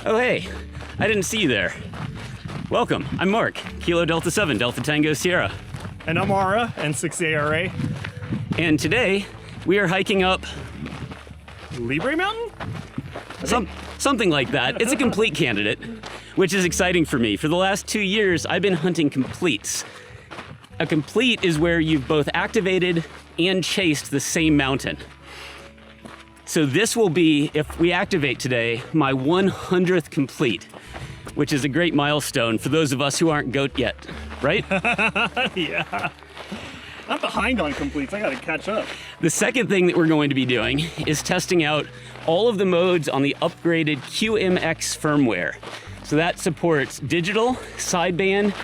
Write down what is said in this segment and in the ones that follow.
Oh, hey, I didn't see you there. Welcome, I'm Mark, Kilo Delta 7, Delta Tango Sierra. And I'm Ara, N6ARA. And today, we are hiking up... Liebre Mountain? Something like that. It's a complete candidate, which is exciting for me. For the last 2 years, I've been hunting completes. A complete is where you've both activated and chased the same mountain. So this will be, if we activate today, my 100th complete, which is a great milestone for those of us who aren't goat yet, right? Yeah. I'm behind on completes, I gotta catch up. The second thing that we're going to be doing is testing out all of the modes on the upgraded QMX firmware. So that supports digital, sideband,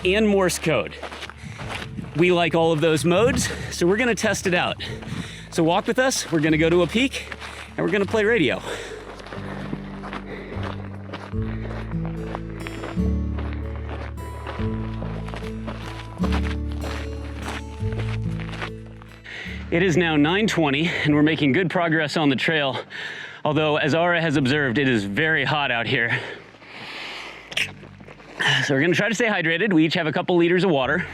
and Morse code. We like all of those modes, so we're gonna test it out. So walk with us, we're gonna go to a peak, and we're gonna play radio. It is now 9:20, and we're making good progress on the trail. Although, as Ara has observed, it is very hot out here. So we're gonna try to stay hydrated. We each have a couple liters of water.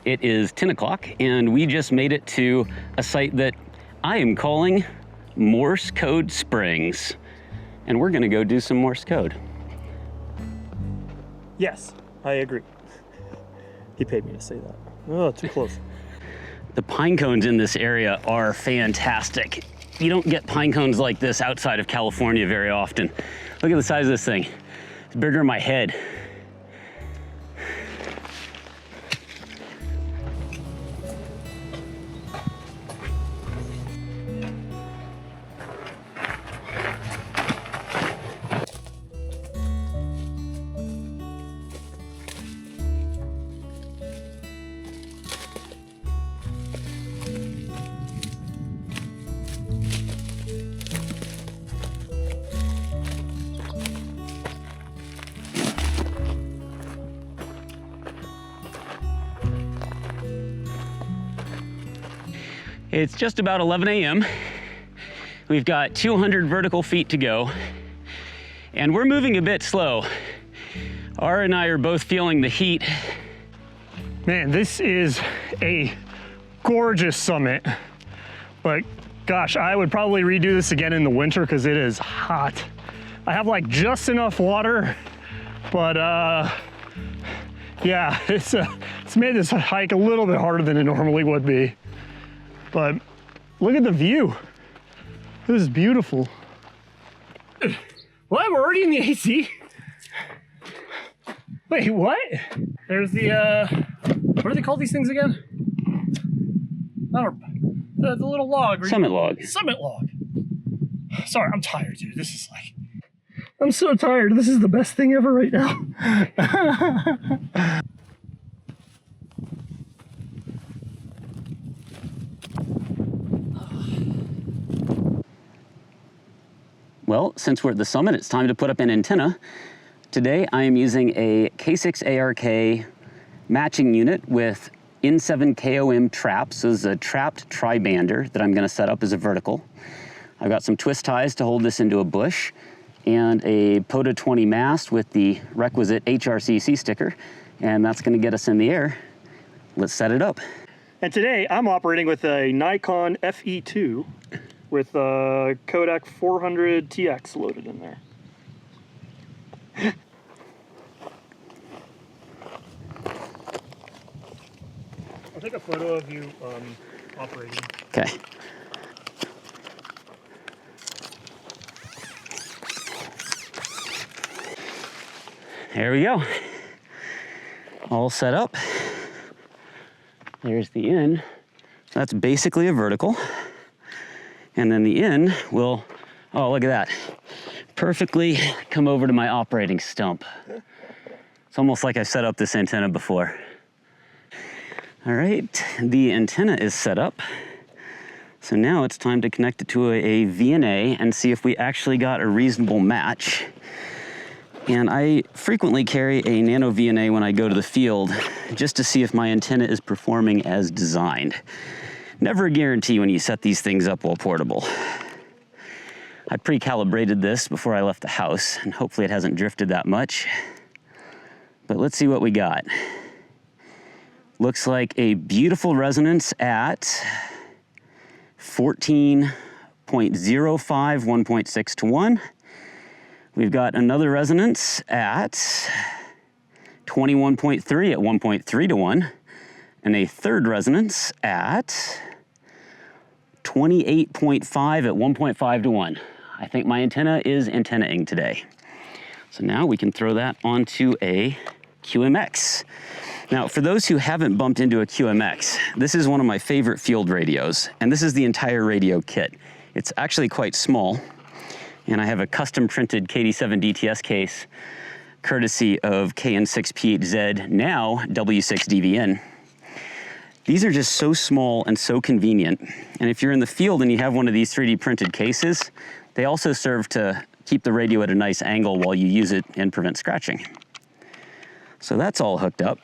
It is 10 o'clock, and we just made it to a site that I am calling Morse Code Springs. And we're gonna go do some Morse code. Yes, I agree. He paid me to say that. Oh, too close. The pine cones in this area are fantastic. You don't get pine cones like this outside of California very often. Look at the size of this thing. It's bigger than my head. It's just about 11 a.m. We've got 200 vertical feet to go, and we're moving a bit slow. Ara and I are both feeling the heat. Man, this is a gorgeous summit, but gosh, I would probably redo this again in the winter because it is hot. I have like just enough water, but yeah, it's made this hike a little bit harder than it normally would be. But look at the view. This is beautiful. What? We're already in the AC? Wait, what? There's the, what do they call these things again? The little log. Summit log. Summit log. Sorry, I'm tired, dude. This is like, I'm so tired. This is the best thing ever right now. Well, since we're at the summit, it's time to put up an antenna. Today, I am using a K6ARK matching unit with N7KOM traps. This is a trapped tri-bander that I'm gonna set up as a vertical. I've got some twist ties to hold this into a bush, and a POTA 20 mast with the requisite HRCC sticker, and that's gonna get us in the air. Let's set it up. And today, I'm operating with a Nikon FE2 with a Kodak 400 TX loaded in there. I'll take a photo of you operating. Okay. There we go. All set up. There's the in. That's basically a vertical. And then the in will, oh, look at that. Perfectly come over to my operating stump. It's almost like I've set up this antenna before. All right, the antenna is set up. So now it's time to connect it to a VNA and see if we actually got a reasonable match. And I frequently carry a nano VNA when I go to the field just to see if my antenna is performing as designed. Never a guarantee when you set these things up while portable. I pre-calibrated this before I left the house, and hopefully it hasn't drifted that much. But let's see what we got. Looks like a beautiful resonance at 14.05, 1.6 to 1. We've got another resonance at 21.3 at 1.3 to 1, and a third resonance at 28.5 at 1.5 to 1. I think my antenna is antennaing today. So now we can throw that onto a QMX. Now, for those who haven't bumped into a QMX, this is one of my favorite field radios, and this is the entire radio kit. It's actually quite small, and I have a custom printed KD7 DTS case, courtesy of KN6P8Z, now W6DVN. These are just so small and so convenient, and if you're in the field and you have one of these 3D printed cases, they also serve to keep the radio at a nice angle while you use it and prevent scratching. So that's all hooked up.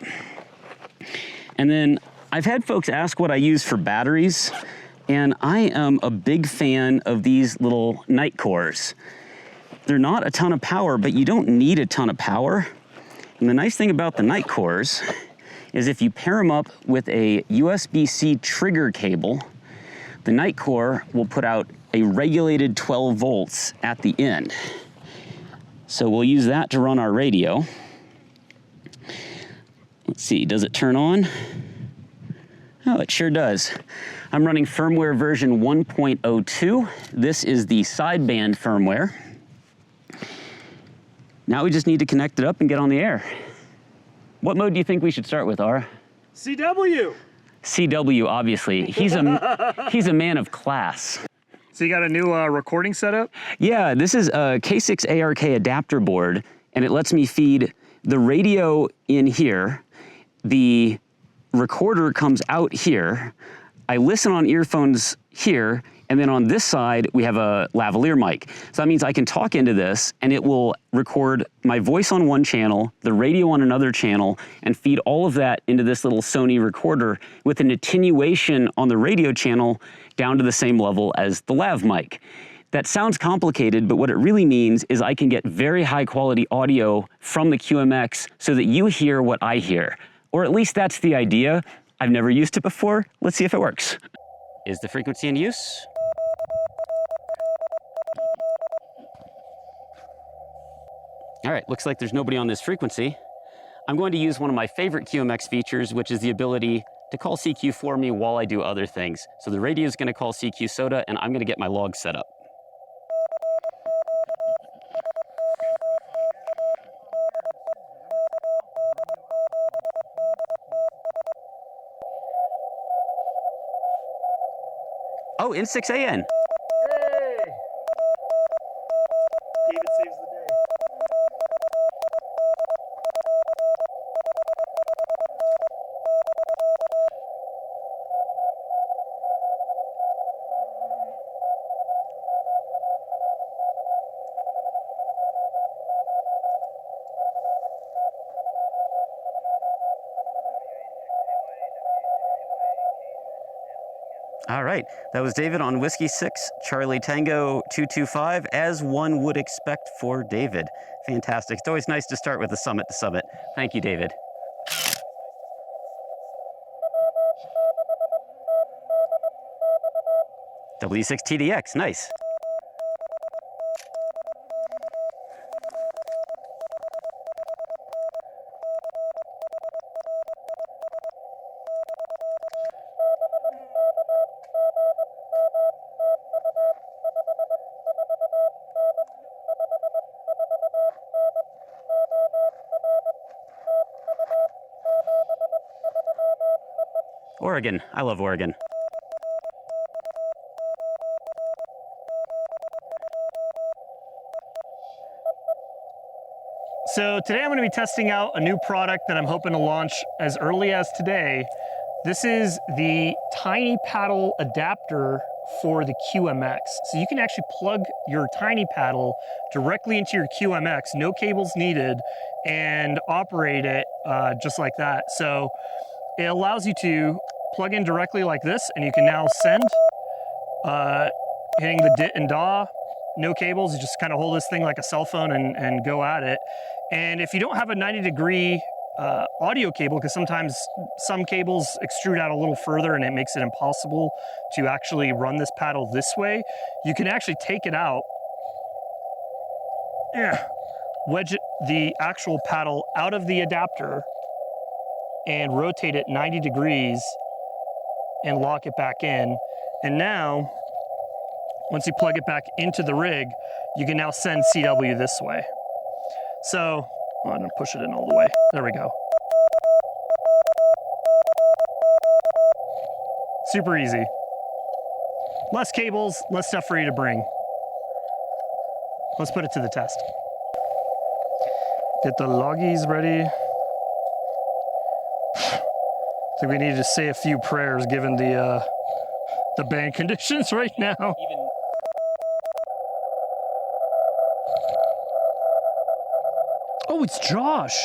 And then I've had folks ask what I use for batteries, and I am a big fan of these little night cores. They're not a ton of power, but you don't need a ton of power. And the nice thing about the night cores is if you pair them up with a USB-C trigger cable, the night core will put out a regulated 12 volts at the end. So we'll use that to run our radio. Let's see, does it turn on? Oh, it sure does. I'm running firmware version 1.02. This is the sideband firmware. Now we just need to connect it up and get on the air. What mode do you think we should start with, Ara? CW. CW, obviously. He's a man of class. So you got a new recording setup? Yeah, this is a K6ARK adapter board, and it lets me feed the radio in here. The recorder comes out here. I listen on earphones here, and then on this side, we have a lavalier mic. So that means I can talk into this, and it will record my voice on one channel, the radio on another channel, and feed all of that into this little Sony recorder with an attenuation on the radio channel down to the same level as the lav mic. That sounds complicated, but what it really means is I can get very high quality audio from the QMX so that you hear what I hear. Or at least that's the idea. I've never used it before. Let's see if it works. Is the frequency in use? All right, looks like there's nobody on this frequency. I'm going to use one of my favorite QMX features, which is the ability to call CQ for me while I do other things. So the radio is going to call CQ SOTA, and I'm going to get my log set up. Oh, N6AN. Hey! David saves the day. All right, that was David on Whiskey 6, Charlie Tango 225, as one would expect for David. Fantastic. It's always nice to start with the summit to summit. Thank you, David. W6TDX, nice. Oregon, I love Oregon. So today I'm going to be testing out a new product that I'm hoping to launch as early as today. This is the tiny paddle adapter for the QMX. So you can actually plug your tiny paddle directly into your QMX, no cables needed, and operate it just like that. So it allows you to plug in directly like this, and you can now send, hitting the dit and dah, no cables. You just kind of hold this thing like a cell phone and go at it. And if you don't have a 90-degree audio cable, because sometimes some cables extrude out a little further and it makes it impossible to actually run this paddle this way, you can actually take it out, wedge the actual paddle out of the adapter and rotate it 90 degrees and lock it back in. And now, once you plug it back into the rig, you can now send CW this way. So, I'm gonna push it in all the way. There we go. Super easy. Less cables, less stuff for you to bring. Let's put it to the test. Get the loggies ready. I think we need to say a few prayers given the band conditions right now. Oh, it's Josh.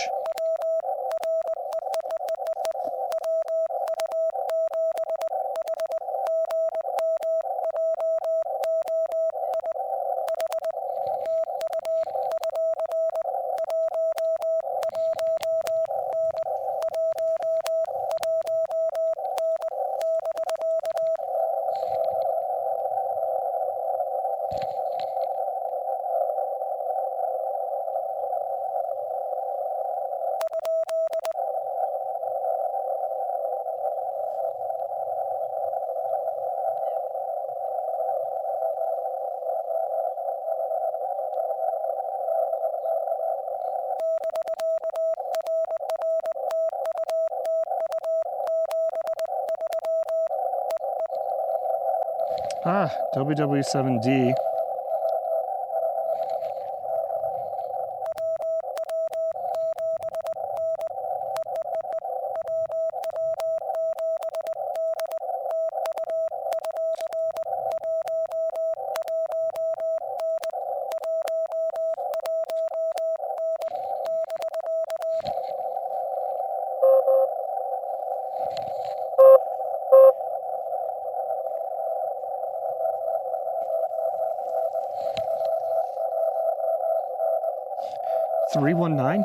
WW7D. $319?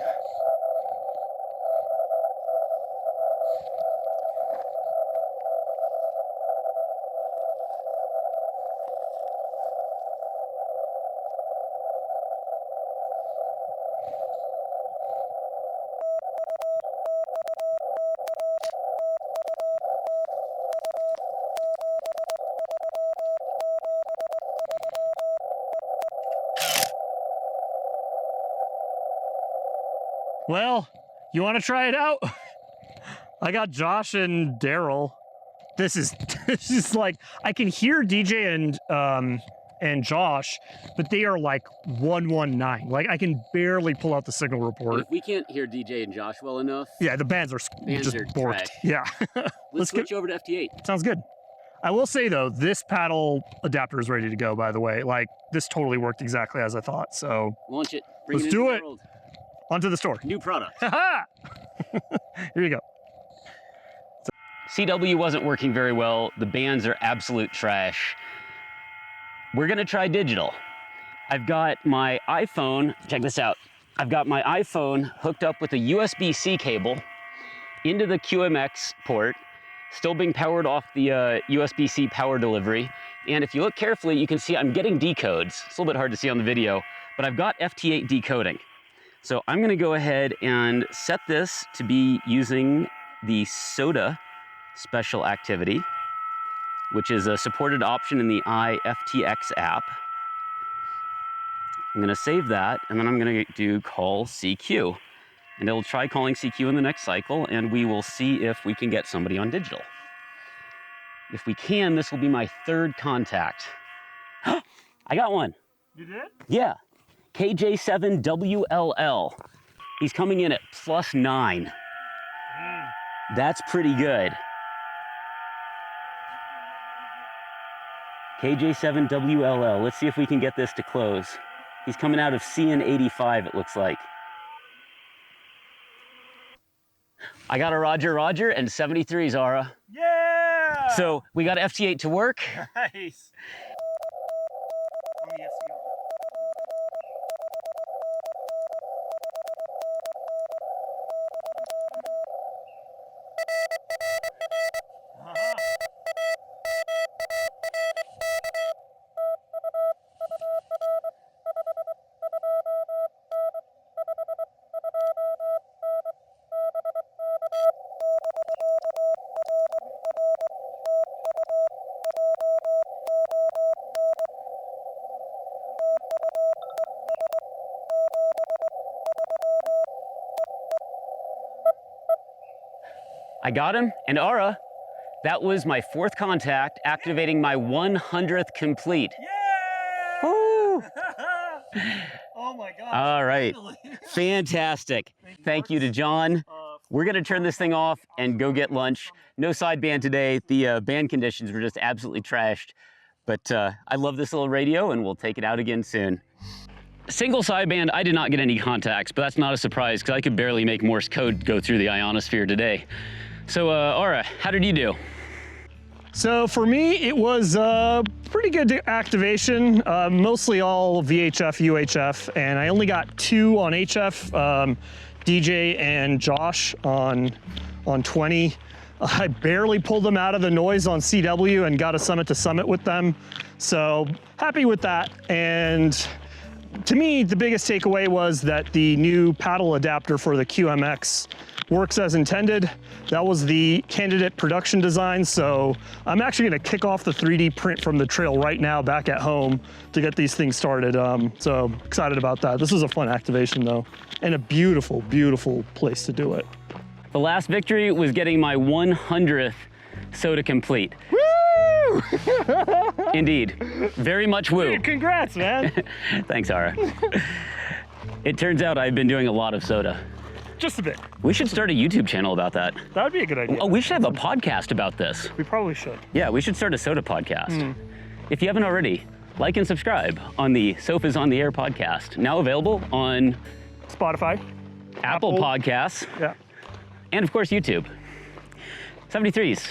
Well, you want to try it out? I got Josh and Daryl. This is like, I can hear DJ and Josh, but they are like 119. Like, I can barely pull out the signal report. If we can't hear DJ and Josh well enough, yeah, the bands are just borked. trash. Yeah. Let's switch over to FT8. Sounds good. I will say though, this paddle adapter is ready to go, by the way. Like, this totally worked exactly as I thought. So Launch it. Bring let's it do into it. the world. Onto the store. New product. Here you go. CW wasn't working very well. The bands are absolute trash. We're gonna try digital. I've got my iPhone, check this out. I've got my iPhone hooked up with a USB-C cable into the QMX port, still being powered off the USB-C power delivery. And if you look carefully, you can see I'm getting decodes. It's a little bit hard to see on the video, but I've got FT8 decoding. So I'm gonna go ahead and set this to be using the SOTA special activity, which is a supported option in the iFTX app. I'm gonna save that, and then I'm gonna do call CQ. And it'll try calling CQ in the next cycle, and we will see if we can get somebody on digital. If we can, this will be my third contact. I got one. You did? Yeah. KJ7WLL. He's coming in at +9. That's pretty good. KJ7WLL. Let's see if we can get this to close. He's coming out of CN85, it looks like. I got a Roger, Roger, and 73 Zara. Yeah! So we got FT8 to work. Nice. I got him, and ARA, that was my 4th contact, activating my 100th complete. Yeah! Woo! Oh my gosh. All right, fantastic. Thank you to John. We're gonna turn this thing off and go get lunch. No sideband today. The band conditions were just absolutely trashed. But I love this little radio, and we'll take it out again soon. Single sideband, I did not get any contacts, but that's not a surprise because I could barely make Morse code go through the ionosphere today. So ARA, how did you do? So for me, it was pretty good activation, mostly all VHF, UHF, and I only got 2 on HF, DJ and Josh on 20. I barely pulled them out of the noise on CW and got a summit to summit with them. So happy with that. And to me, the biggest takeaway was that the new paddle adapter for the QMX works as intended. That was the candidate production design, so I'm actually gonna kick off the 3D print from the trail right now back at home to get these things started. So excited about that. This was a fun activation though, and a beautiful, beautiful place to do it. The last victory was getting my 100th SOTA complete. Woo! Indeed, very much woo. Dude, congrats, man. Thanks, ARA. It turns out I've been doing a lot of SOTA. Just a bit. We should start a YouTube channel about that. That would be a good idea. Oh, we should have a podcast about this. We probably should. Yeah, we should start a SOTA podcast. If you haven't already, like and subscribe on the Sofas on the Air podcast. Now available on Spotify, Apple Podcasts, yeah, and of course YouTube. 73s.